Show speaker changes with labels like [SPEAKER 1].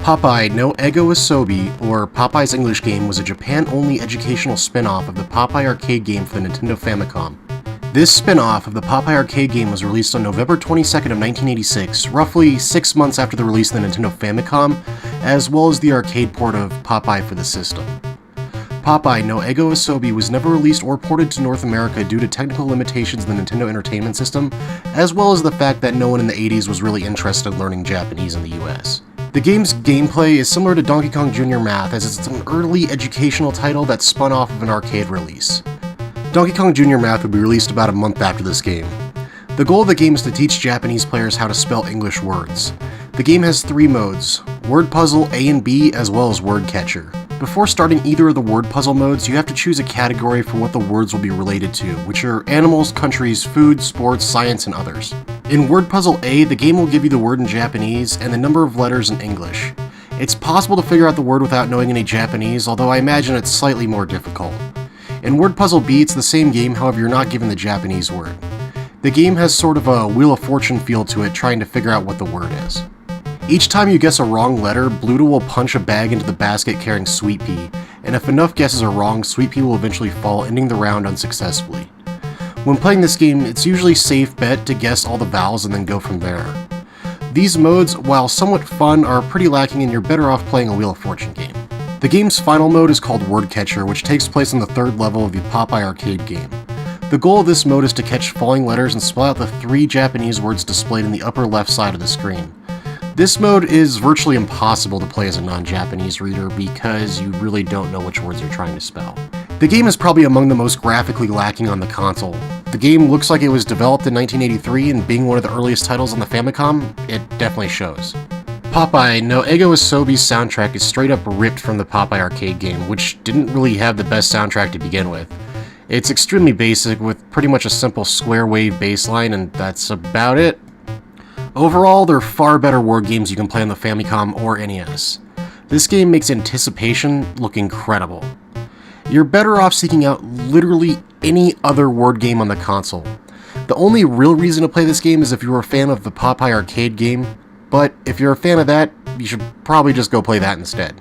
[SPEAKER 1] Popeye no Eigo Asobi, or Popeye's English game, was a Japan-only educational spin-off of the Popeye arcade game for the Nintendo Famicom. This spin-off of the Popeye arcade game was released on November 22nd of 1986, roughly 6 months after the release of the Nintendo Famicom, as well as the arcade port of Popeye for the system. Popeye no Eigo Asobi was never released or ported to North America due to technical limitations in the Nintendo Entertainment System, as well as the fact that no one in the 80s was really interested in learning Japanese in the US. The game's gameplay is similar to Donkey Kong Jr. Math, as it's an early educational title that spun off of an arcade release. Donkey Kong Jr. Math would be released about a month after this game. The goal of the game is to teach Japanese players how to spell English words. The game has 3 modes: Word Puzzle A and B, as well as Word Catcher. Before starting either of the word puzzle modes, you have to choose a category for what the words will be related to, which are animals, countries, food, sports, science, and others. In Word Puzzle A, the game will give you the word in Japanese and the number of letters in English. It's possible to figure out the word without knowing any Japanese, although I imagine it's slightly more difficult. In Word Puzzle B, it's the same game, however you're not given the Japanese word. The game has sort of a Wheel of Fortune feel to it, trying to figure out what the word is. Each time you guess a wrong letter, Bluto will punch a bag into the basket carrying Sweet Pea, and if enough guesses are wrong, Sweet Pea will eventually fall, ending the round unsuccessfully. When playing this game, it's usually a safe bet to guess all the vowels and then go from there. These modes, while somewhat fun, are pretty lacking and you're better off playing a Wheel of Fortune game. The game's final mode is called Word Catcher, which takes place on the 3rd level of the Popeye arcade game. The goal of this mode is to catch falling letters and spell out the 3 Japanese words displayed in the upper left side of the screen. This mode is virtually impossible to play as a non-Japanese reader because you really don't know which words you're trying to spell. The game is probably among the most graphically lacking on the console. The game looks like it was developed in 1983, and being one of the earliest titles on the Famicom, it definitely shows. Popeye no Eigo Asobi's soundtrack is straight up ripped from the Popeye arcade game, which didn't really have the best soundtrack to begin with. It's extremely basic, with pretty much a simple square wave bass line, and that's about it. Overall, there are far better word games you can play on the Famicom or NES. This game makes Anticipation look incredible. You're better off seeking out literally any other word game on the console. The only real reason to play this game is if you're a fan of the Popeye arcade game, but if you're a fan of that, you should probably just go play that instead.